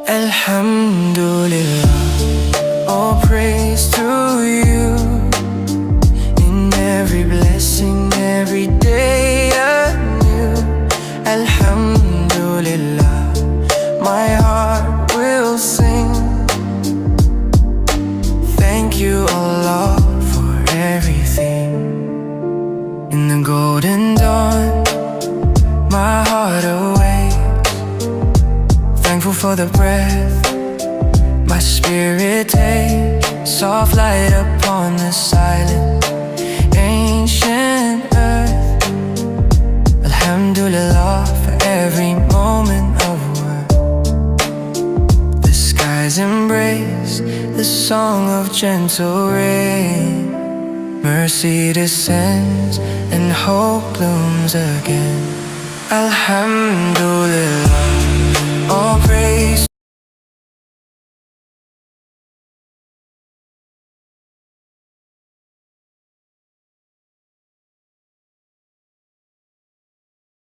Alhamdulillah, all praise to you. In every blessing, every day anew. Alhamdulillah, my heart will sing. Thank you, Allah, for everything. In the golden dawn, my heart awakes, thankful for the breath my spirit takes. Soft light upon the silent ancient earth. Alhamdulillah for every moment of worth. The skies embrace the song of gentle rain. Mercy descends and hope blooms again. Alhamdulillah, all praise